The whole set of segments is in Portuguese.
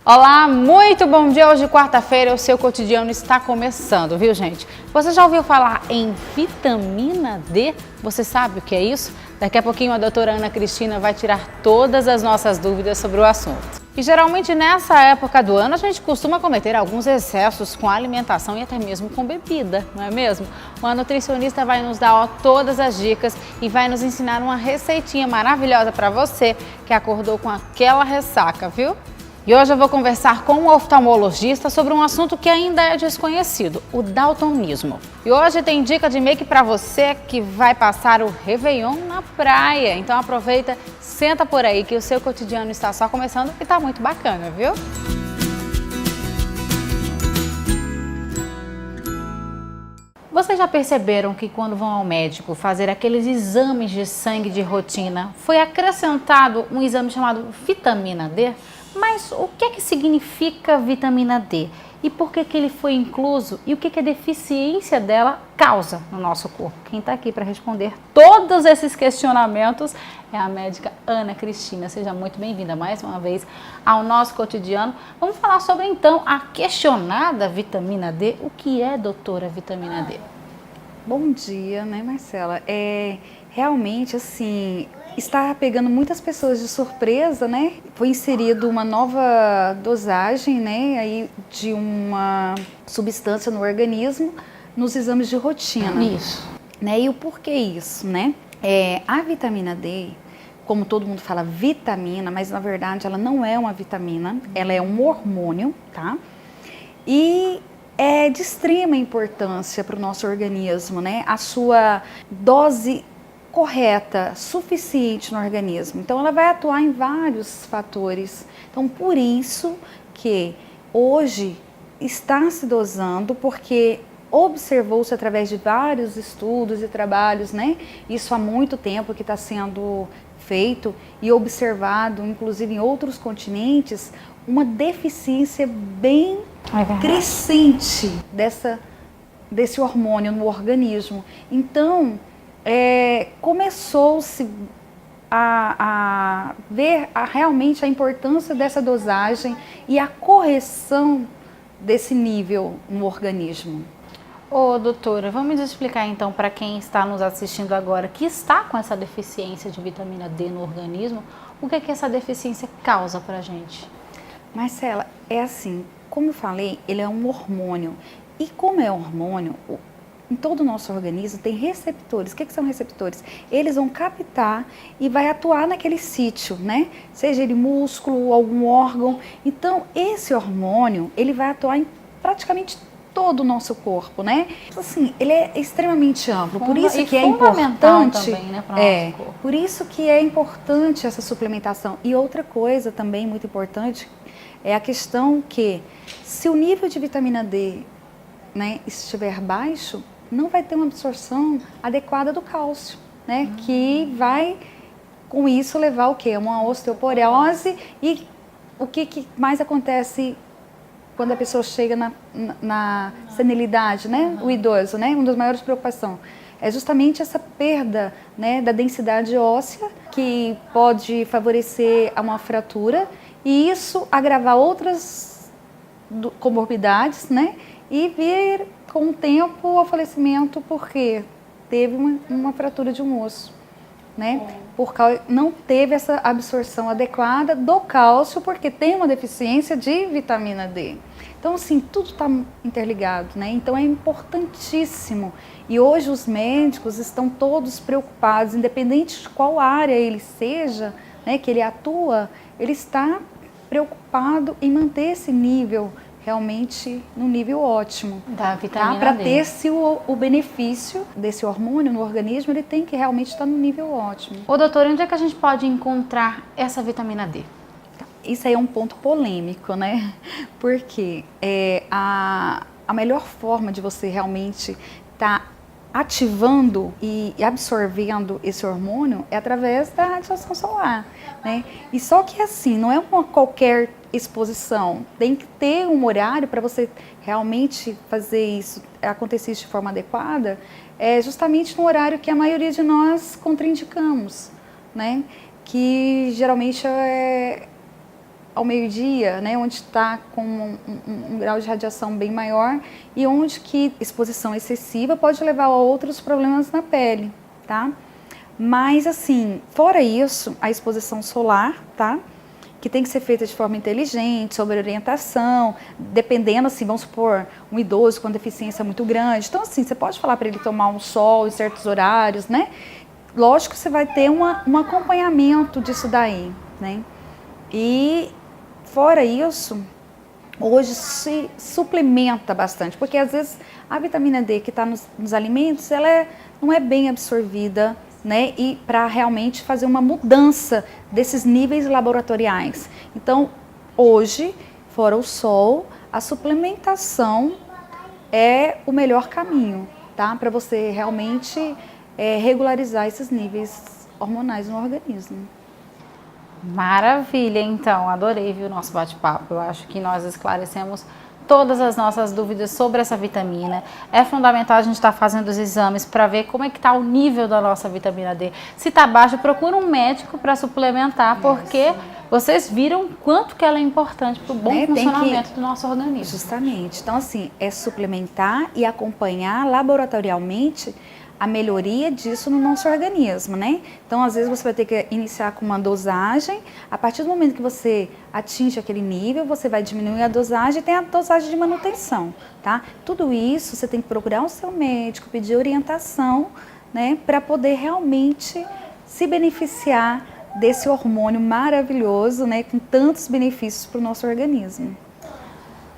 Olá, muito bom dia! Hoje, quarta-feira, o seu cotidiano está começando, viu, gente? Você já ouviu falar em vitamina D? Você sabe o que é isso? Daqui a pouquinho a doutora Ana Cristina vai tirar todas as nossas dúvidas sobre o assunto. E geralmente nessa época do ano a gente costuma cometer alguns excessos com a alimentação e até mesmo com bebida, não é mesmo? Uma nutricionista vai nos dar todas as dicas e vai nos ensinar uma receitinha maravilhosa para você que acordou com aquela ressaca, viu? E hoje eu vou conversar com um oftalmologista sobre um assunto que ainda é desconhecido, o daltonismo. E hoje tem dica de make para você que vai passar o Réveillon na praia. Então aproveita, senta por aí que o seu cotidiano está só começando e tá muito bacana, viu? Vocês já perceberam que quando vão ao médico fazer aqueles exames de sangue de rotina, foi acrescentado um exame chamado vitamina D? Mas o que é que significa vitamina D? E por que ele foi incluso? E o que a deficiência dela causa no nosso corpo? Quem está aqui para responder todos esses questionamentos é a médica Ana Cristina. Seja muito bem-vinda mais uma vez ao nosso cotidiano. Vamos falar sobre então a questionada vitamina D. O que é, doutora, vitamina D? Bom dia, né, Marcela? Realmente, assim, está pegando muitas pessoas de surpresa, né? Foi inserido uma nova dosagem, né, aí de uma substância no organismo nos exames de rotina. Isso. Né? E o porquê isso, né? A vitamina D, como todo mundo fala vitamina, mas na verdade ela não é uma vitamina, ela é um hormônio, tá? E é de extrema importância para o nosso organismo, né? A sua dose correta, suficiente no organismo. Então ela vai atuar em vários fatores. Então por isso que hoje está se dosando, porque observou-se através de vários estudos e trabalhos, né? Isso há muito tempo que está sendo feito e observado, inclusive em outros continentes, uma deficiência bem crescente desse hormônio no organismo. Então, começou-se a ver realmente a importância dessa dosagem e a correção desse nível no organismo. Ô, doutora, vamos explicar então para quem está nos assistindo agora que está com essa deficiência de vitamina D no organismo, o que é que essa deficiência causa para a gente? Marcela, é assim, como eu falei, ele é um hormônio. E como é hormônio, em todo o nosso organismo tem receptores. O que são receptores? Eles vão captar e vai atuar naquele sítio, né? Seja ele músculo, algum órgão. Então, esse hormônio, ele vai atuar em praticamente todo o nosso corpo, né? Assim, ele é extremamente amplo, por isso que é importante também, né, para o nosso corpo. Por isso que é importante essa suplementação. E outra coisa também muito importante é a questão que se o nível de vitamina D, né, estiver baixo, não vai ter uma absorção adequada do cálcio, né? Que vai com isso levar o quê? Uma osteoporose. E o que mais acontece quando a pessoa chega na senilidade, né? O idoso, né? Uma das maiores preocupações é justamente essa perda, né, da densidade óssea, que pode favorecer a uma fratura e isso agravar outras comorbidades, né? E vir com o tempo ao falecimento porque teve uma fratura de um osso, né? Não teve essa absorção adequada do cálcio porque tem uma deficiência de vitamina D. Então, assim, tudo está interligado, né? Então, é importantíssimo. E hoje os médicos estão todos preocupados, independente de qual área ele seja, né, que ele atua, ele está preocupado em manter esse nível realmente no nível ótimo. Da vitamina D. Para ter o benefício desse hormônio no organismo, ele tem que realmente estar no nível ótimo. Ô, doutora, onde é que a gente pode encontrar essa vitamina D? Isso aí é um ponto polêmico, né? Porque a melhor forma de você realmente estar ativando e absorvendo esse hormônio é através da radiação solar, né? E só que assim, não é uma qualquer exposição, tem que ter um horário para você realmente fazer isso, acontecer isso de forma adequada, justamente no horário que a maioria de nós contraindicamos, né? Que geralmente ao meio-dia, né, onde está com um grau de radiação bem maior e onde que exposição excessiva pode levar a outros problemas na pele, tá? Mas assim, fora isso, a exposição solar, tá? Que tem que ser feita de forma inteligente, sobre orientação, dependendo, assim, vamos supor, um idoso com deficiência muito grande. Então, assim, você pode falar para ele tomar um sol em certos horários, né? Lógico que você vai ter um acompanhamento disso daí, né? E, fora isso, hoje se suplementa bastante, porque às vezes a vitamina D que está nos alimentos, ela não é bem absorvida, né, e para realmente fazer uma mudança desses níveis laboratoriais. Então, hoje, fora o sol, a suplementação é o melhor caminho, tá? Para você realmente regularizar esses níveis hormonais no organismo. Maravilha, então, adorei, viu, o nosso bate-papo. Eu acho que nós esclarecemos todas as nossas dúvidas sobre essa vitamina. É fundamental a gente estar fazendo os exames para ver como é que está o nível da nossa vitamina D. Se está baixo, procura um médico para suplementar, porque vocês viram quanto que ela é importante para o bom funcionamento do nosso organismo. Justamente. Então, assim, é suplementar e acompanhar laboratorialmente a melhoria disso no nosso organismo, né? Então, às vezes você vai ter que iniciar com uma dosagem, a partir do momento que você atinge aquele nível, você vai diminuir a dosagem e tem a dosagem de manutenção, tá? Tudo isso você tem que procurar o seu médico, pedir orientação, né? Para poder realmente se beneficiar desse hormônio maravilhoso, né? Com tantos benefícios para o nosso organismo.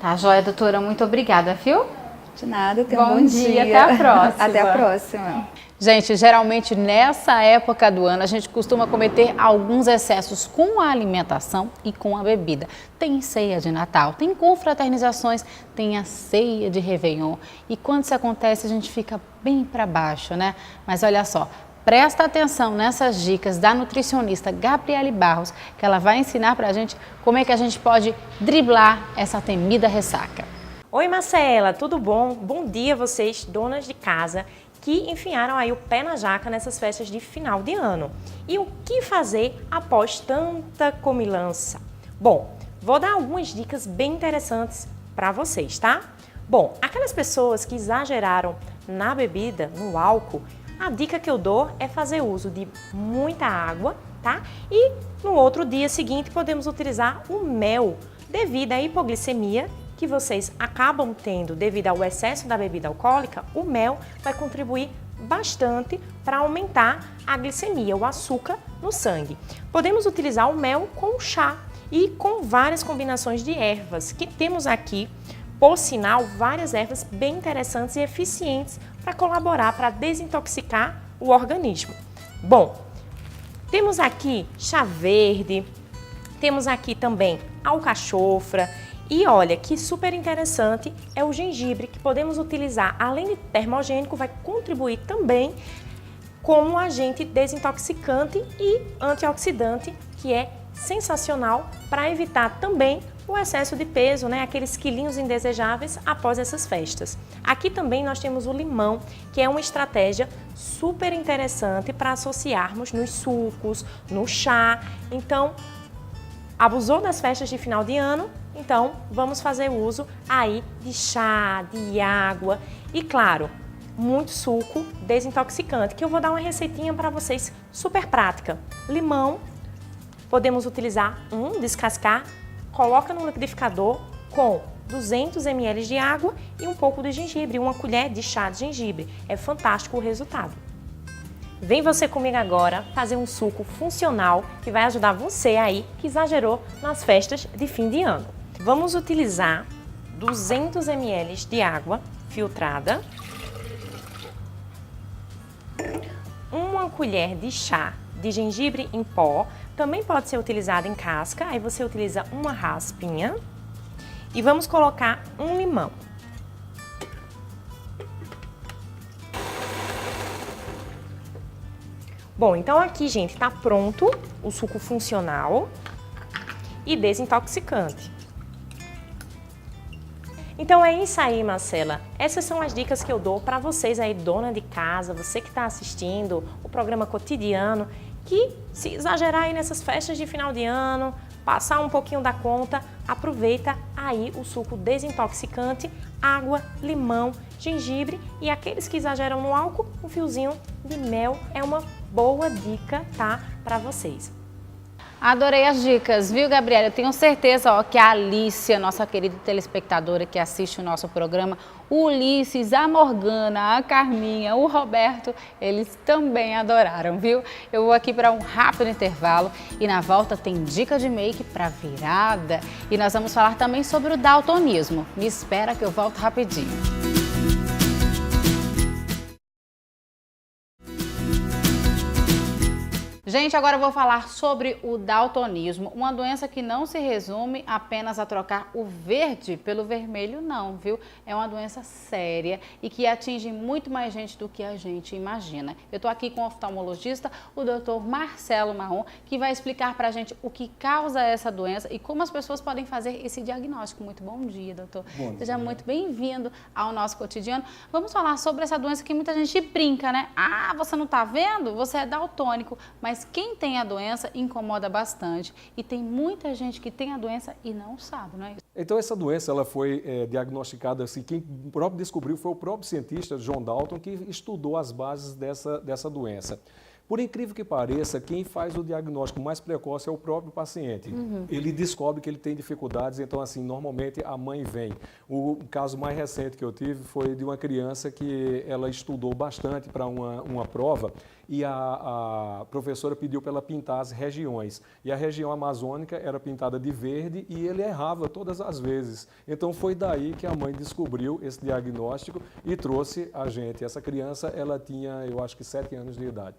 Tá, joia, doutora, muito obrigada, viu? De nada, tenha um bom dia. Até a próxima. Até a próxima. Gente, geralmente nessa época do ano a gente costuma cometer alguns excessos com a alimentação e com a bebida. Tem ceia de Natal, tem confraternizações, tem a ceia de Réveillon. E quando isso acontece a gente fica bem para baixo, né? Mas olha só, presta atenção nessas dicas da nutricionista Gabriele Barros, que ela vai ensinar pra gente como é que a gente pode driblar essa temida ressaca. Oi Marcela, tudo bom? Bom dia a vocês, donas de casa, que enfiaram aí o pé na jaca nessas festas de final de ano. E o que fazer após tanta comilança? Bom, vou dar algumas dicas bem interessantes para vocês, tá? Bom, aquelas pessoas que exageraram na bebida, no álcool, a dica que eu dou é fazer uso de muita água, tá? E no outro dia seguinte podemos utilizar o mel devido à hipoglicemia que vocês acabam tendo devido ao excesso da bebida alcoólica. O mel vai contribuir bastante para aumentar a glicemia, o açúcar no sangue. Podemos utilizar o mel com chá e com várias combinações de ervas, que temos aqui, por sinal, várias ervas bem interessantes e eficientes para colaborar, para desintoxicar o organismo. Bom, temos aqui chá verde, temos aqui também alcachofra. E olha, que super interessante é o gengibre, que podemos utilizar, além de termogênico, vai contribuir também como um agente desintoxicante e antioxidante, que é sensacional para evitar também o excesso de peso, né? Aqueles quilinhos indesejáveis após essas festas. Aqui também nós temos o limão, que é uma estratégia super interessante para associarmos nos sucos, no chá. Então, abusou das festas de final de ano? Então, vamos fazer uso aí de chá, de água e, claro, muito suco desintoxicante, que eu vou dar uma receitinha para vocês super prática. Limão, podemos utilizar descascar, coloca no liquidificador com 200 ml de água e um pouco de gengibre, uma colher de chá de gengibre. É fantástico o resultado. Vem você comigo agora fazer um suco funcional que vai ajudar você aí que exagerou nas festas de fim de ano. Vamos utilizar 200 ml de água filtrada, uma colher de chá de gengibre em pó, também pode ser utilizada em casca, aí você utiliza uma raspinha e vamos colocar um limão. Bom, então aqui, gente, tá pronto o suco funcional e desintoxicante. Então é isso aí, Marcela. Essas são as dicas que eu dou para vocês aí, dona de casa, você que está assistindo o programa Cotidiano, que se exagerar aí nessas festas de final de ano, passar um pouquinho da conta, aproveita aí o suco desintoxicante, água, limão, gengibre e aqueles que exageram no álcool, um fiozinho de mel é uma boa dica, tá, para vocês. Adorei as dicas, viu, Gabriela? Eu tenho certeza que a Alicia, nossa querida telespectadora que assiste o nosso programa, o Ulisses, a Morgana, a Carminha, o Roberto, eles também adoraram, viu? Eu vou aqui para um rápido intervalo e na volta tem dica de make para virada e nós vamos falar também sobre o daltonismo. Me espera que eu volto rapidinho. Gente, agora eu vou falar sobre o daltonismo, uma doença que não se resume apenas a trocar o verde pelo vermelho, não, viu? É uma doença séria e que atinge muito mais gente do que a gente imagina. Eu tô aqui com o oftalmologista, o Dr. Marcelo Marrom, que vai explicar pra gente o que causa essa doença e como as pessoas podem fazer esse diagnóstico. Muito bom dia, doutor. Bom dia. Seja muito bem-vindo ao nosso cotidiano. Vamos falar sobre essa doença que muita gente brinca, né? Ah, você não tá vendo? Você é daltônico, mas quem tem a doença incomoda bastante e tem muita gente que tem a doença e não sabe, não é isso? Então essa doença ela foi diagnosticada, assim, quem próprio descobriu foi o próprio cientista John Dalton que estudou as bases dessa doença. Por incrível que pareça, quem faz o diagnóstico mais precoce é o próprio paciente. Ele descobre que ele tem dificuldades, então assim, normalmente a mãe vem. O caso mais recente que eu tive foi de uma criança que ela estudou bastante para uma prova e a professora pediu para ela pintar as regiões. E a região amazônica era pintada de verde e ele errava todas as vezes. Então foi daí que a mãe descobriu esse diagnóstico e trouxe a gente. Essa criança, ela tinha, eu acho que 7 anos de idade.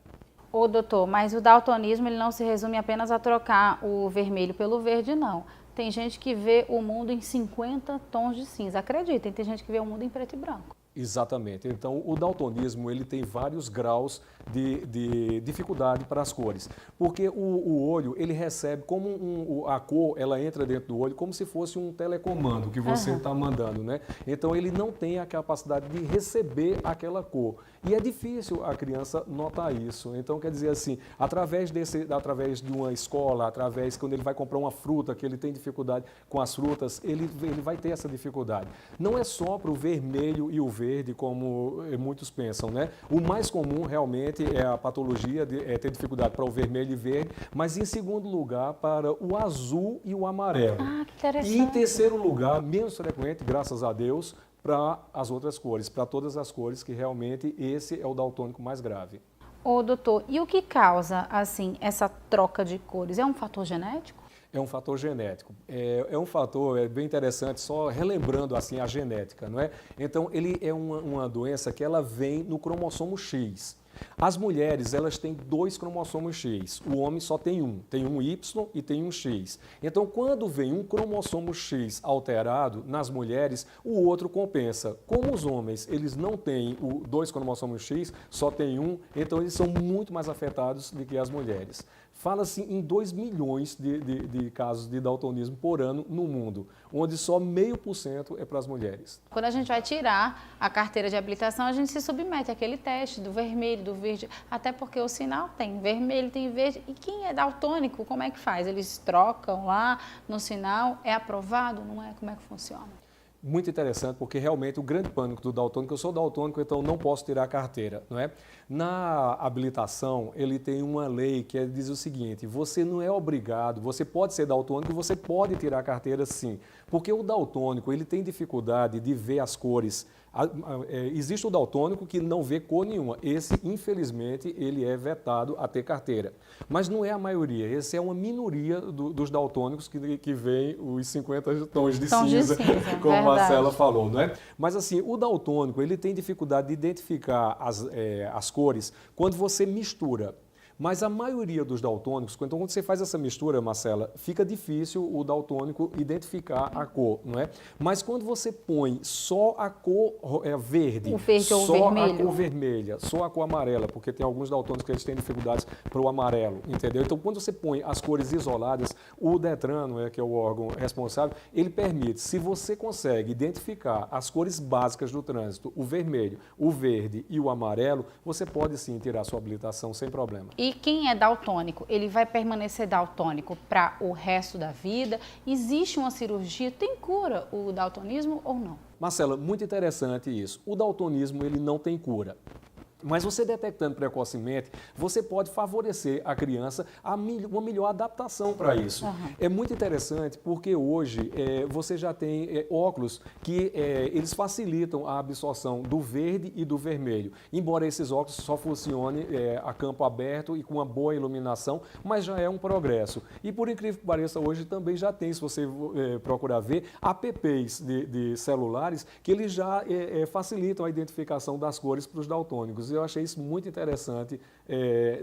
Ô, doutor, mas o daltonismo ele não se resume apenas a trocar o vermelho pelo verde, não. Tem gente que vê o mundo em 50 tons de cinza. Acreditem, tem gente que vê o mundo em preto e branco. Exatamente. Então, o daltonismo ele tem vários graus de dificuldade para as cores, porque o olho ele recebe como a cor ela entra dentro do olho como se fosse um telecomando que você está mandando, né? Então ele não tem a capacidade de receber aquela cor e é difícil a criança notar isso. Então quer dizer assim, através de uma escola, através quando ele vai comprar uma fruta que ele tem dificuldade com as frutas, ele vai ter essa dificuldade. Não é só para o vermelho e o verde como muitos pensam, né? O mais comum realmente é a patologia, ter dificuldade para o vermelho e verde, mas em segundo lugar para o azul e o amarelo. Ah, que interessante. E em terceiro lugar, menos frequente, graças a Deus, para as outras cores, para todas as cores, que realmente esse é o daltônico mais grave. Ô, doutor, e o que causa, assim, essa troca de cores? É um fator genético? É um fator genético. É um fator bem interessante, só relembrando assim a genética, não é? Então, ele é uma doença que ela vem no cromossomo X. As mulheres, elas têm 2 cromossomos X, o homem só tem um Y e tem um X. Então, quando vem um cromossomo X alterado nas mulheres, o outro compensa. Como os homens, eles não têm 2 cromossomos X, só tem um, então eles são muito mais afetados do que as mulheres. Fala-se em 2 milhões de casos de daltonismo por ano no mundo, onde só 0,5% é para as mulheres. Quando a gente vai tirar a carteira de habilitação, a gente se submete àquele teste do vermelho, do verde, até porque o sinal tem vermelho, tem verde. E quem é daltônico, como é que faz? Eles trocam lá no sinal, é aprovado, não é? Como é que funciona? Muito interessante, porque realmente o grande pânico do daltônico, eu sou daltônico, então não posso tirar a carteira, não é? Na habilitação, ele tem uma lei que diz o seguinte, você não é obrigado, você pode ser daltônico, você pode tirar a carteira sim, porque o daltônico, ele tem dificuldade de ver as cores. Existe o daltônico que não vê cor nenhuma. Esse, infelizmente, ele é vetado a ter carteira. Mas não é a maioria. Esse é uma minoria dos daltônicos que veem os 50 tons de cinza, como a Marcela falou, não é? Mas assim, o daltônico, ele tem dificuldade de identificar as cores quando você mistura. Mas a maioria dos daltônicos, então quando você faz essa mistura, Marcela, fica difícil o daltônico identificar a cor, não é? Mas quando você põe só a cor verde, só a cor vermelha, só a cor amarela, porque tem alguns daltônicos que eles têm dificuldades para o amarelo, entendeu? Então quando você põe as cores isoladas, o Detran, não é, que é o órgão responsável, ele permite, se você consegue identificar as cores básicas do trânsito, o vermelho, o verde e o amarelo, você pode sim tirar sua habilitação sem problema. E E quem é daltônico, ele vai permanecer daltônico para o resto da vida? Existe uma cirurgia, tem cura o daltonismo ou não? Marcela, muito interessante isso. O daltonismo, ele não tem cura. Mas você detectando precocemente, você pode favorecer a criança a uma melhor adaptação para isso. É muito interessante porque hoje você já tem óculos que eles facilitam a absorção do verde e do vermelho. Embora esses óculos só funcionem a campo aberto e com uma boa iluminação, mas já é um progresso. E por incrível que pareça, hoje também já tem, se você procurar ver, apps de celulares que eles já facilitam a identificação das cores para os daltônicos. Eu achei isso muito interessante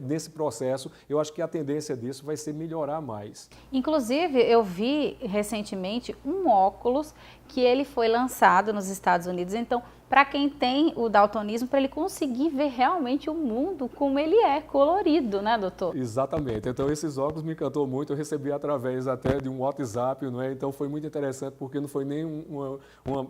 nesse processo. Eu acho que a tendência disso vai ser melhorar mais. Inclusive, eu vi recentemente um óculos que ele foi lançado nos Estados Unidos. Então, para quem tem o daltonismo, para ele conseguir ver realmente o mundo como ele é, colorido, né, doutor? Exatamente. Então, esses óculos me encantou muito. Eu recebi através até de um WhatsApp, não é? Então, foi muito interessante porque não foi nem uma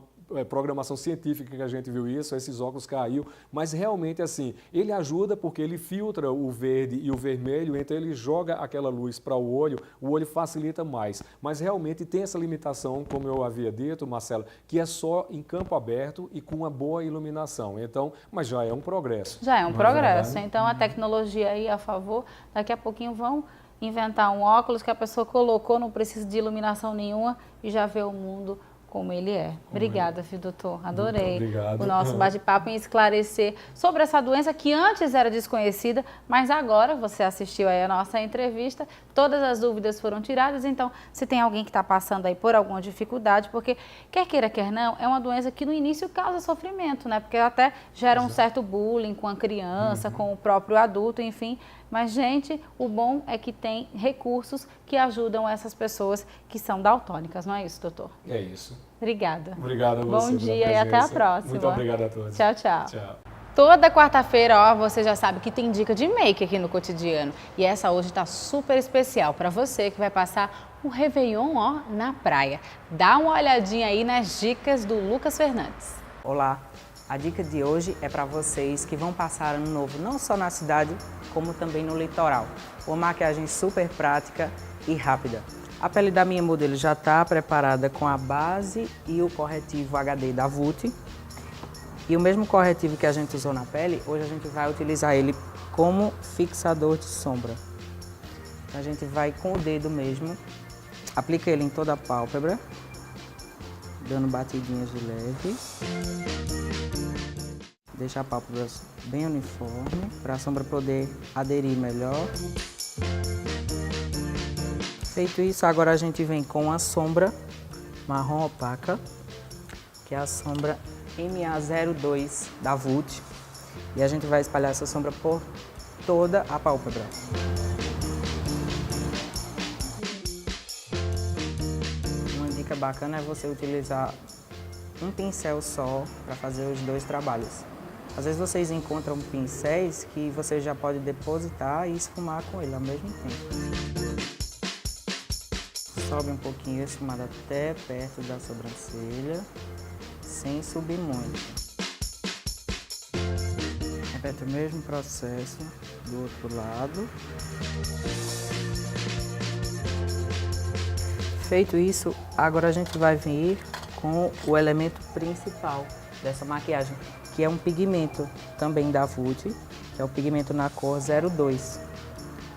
programação científica que a gente viu isso, esses óculos caiu, mas realmente assim, ele ajuda porque ele filtra o verde e o vermelho, então ele joga aquela luz para o olho facilita mais, mas realmente tem essa limitação, como eu havia dito, Marcela, que é só em campo aberto e com uma boa iluminação, então, mas já é um progresso. Já é um progresso, então a tecnologia aí a favor, daqui a pouquinho vão inventar um óculos que a pessoa colocou, não precisa de iluminação nenhuma e já vê o mundo como ele é. Obrigada, viu, doutor? Adorei o nosso bate-papo em esclarecer sobre essa doença que antes era desconhecida, mas agora você assistiu aí a nossa entrevista, todas as dúvidas foram tiradas, então se tem alguém que está passando aí por alguma dificuldade, porque quer queira, quer não, é uma doença que no início causa sofrimento, né? Porque até gera um certo bullying com a criança, com o próprio adulto, enfim. Mas, gente, o bom é que tem recursos que ajudam essas pessoas que são daltônicas, não é isso, doutor? É isso. Obrigada. Obrigado a você. Bom dia e até a próxima. Muito obrigado a todos. Tchau, tchau. Tchau. Toda quarta-feira, ó, você já sabe que tem dica de make aqui no Cotidiano. E essa hoje está super especial para você que vai passar o Réveillon, ó, na praia. Dá uma olhadinha aí nas dicas do Lucas Fernandes. Olá, a dica de hoje é para vocês que vão passar ano novo não só na cidade, como também no litoral. Uma maquiagem super prática e rápida. A pele da minha modelo já está preparada com a base e o corretivo HD da Vult. E o mesmo corretivo que a gente usou na pele, hoje a gente vai utilizar ele como fixador de sombra. Então a gente vai com o dedo mesmo, aplica ele em toda a pálpebra, dando batidinhas de leve. Deixa a pálpebra bem uniforme, para a sombra poder aderir melhor. Feito isso, agora a gente vem com a sombra marrom opaca, que é a sombra MA02 da Vult. E a gente vai espalhar essa sombra por toda a pálpebra. Uma dica bacana é você utilizar um pincel só para fazer os dois trabalhos. Às vezes vocês encontram pincéis que você já pode depositar e esfumar com ele ao mesmo tempo. Sobe um pouquinho esfumado até perto da sobrancelha, sem subir muito. Repete o mesmo processo do outro lado. Feito isso, agora a gente vai vir com o elemento principal dessa maquiagem, que é um pigmento também da Vult, que é o pigmento na cor 02,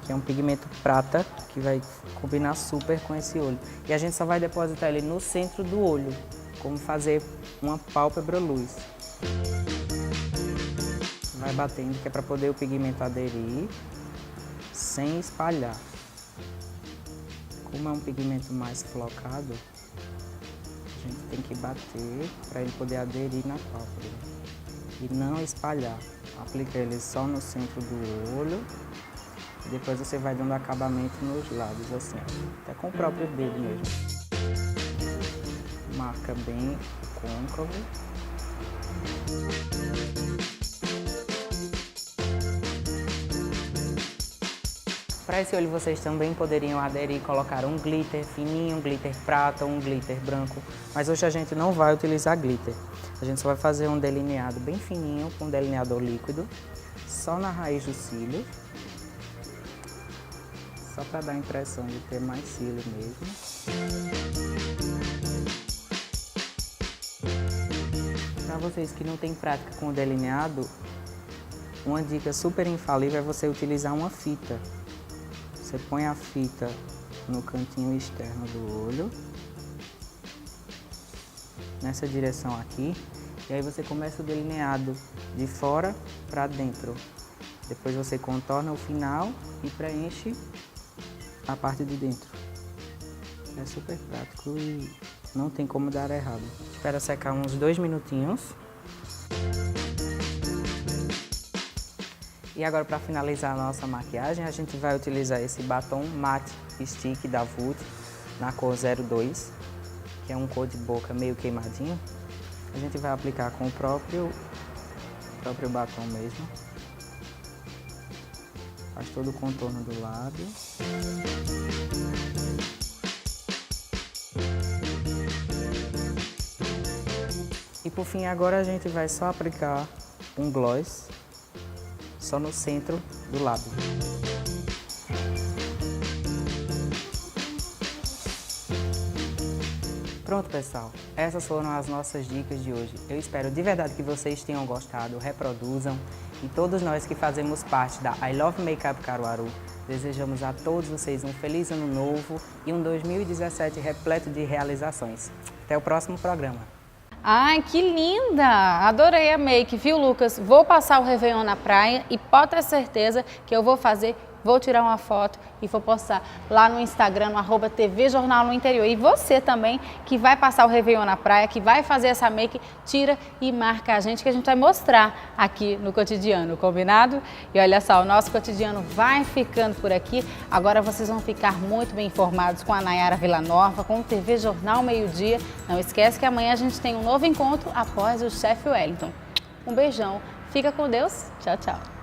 que é um pigmento prata, que vai combinar super com esse olho. E a gente só vai depositar ele no centro do olho, como fazer uma pálpebra luz. Vai batendo, que é para poder o pigmento aderir, sem espalhar. Como é um pigmento mais flocado, a gente tem que bater para ele poder aderir na pálpebra. E não espalhar. Aplica ele só no centro do olho. E depois você vai dando acabamento nos lados, assim, até com o próprio dedo mesmo. Marca bem o côncavo. Para esse olho vocês também poderiam aderir e colocar um glitter fininho, um glitter prata ou um glitter branco. Mas hoje a gente não vai utilizar glitter. A gente só vai fazer um delineado bem fininho com um delineador líquido, só na raiz do cílio. só para dar a impressão de ter mais cílio mesmo. Para vocês que não têm prática com o delineado, uma dica super infalível é você utilizar uma fita. Você põe a fita no cantinho externo do olho, nessa direção aqui, e aí você começa o delineado de fora para dentro. Depois você contorna o final e preenche a parte de dentro. É super prático e não tem como dar errado. Espera secar uns 2 minutinhos. E agora, para finalizar a nossa maquiagem, a gente vai utilizar esse batom matte stick da Vult na cor 02, que é um cor de boca meio queimadinho. A gente vai aplicar com o próprio batom mesmo. Faz todo o contorno do lábio. E por fim, agora a gente vai só aplicar um gloss só no centro do lábio. Pronto, pessoal, essas foram as nossas dicas de hoje. Eu espero de verdade que vocês tenham gostado, reproduzam. E todos nós que fazemos parte da I Love Makeup Caruaru, desejamos a todos vocês um feliz ano novo e um 2017 repleto de realizações. Até o próximo programa. Ai, que linda! Adorei a make, viu, Lucas? Vou passar o Réveillon na praia e pode ter certeza que eu vou tirar uma foto e vou postar lá no Instagram, no @TV Jornal no Interior. E você também, que vai passar o Réveillon na praia, que vai fazer essa make, tira e marca a gente, que a gente vai mostrar aqui no Cotidiano, combinado? E olha só, o nosso Cotidiano vai ficando por aqui. Agora vocês vão ficar muito bem informados com a Nayara Villanova, com o TV Jornal Meio-Dia. Não esquece que amanhã a gente tem um novo encontro após o Chefe Wellington. Um beijão, fica com Deus, tchau, tchau.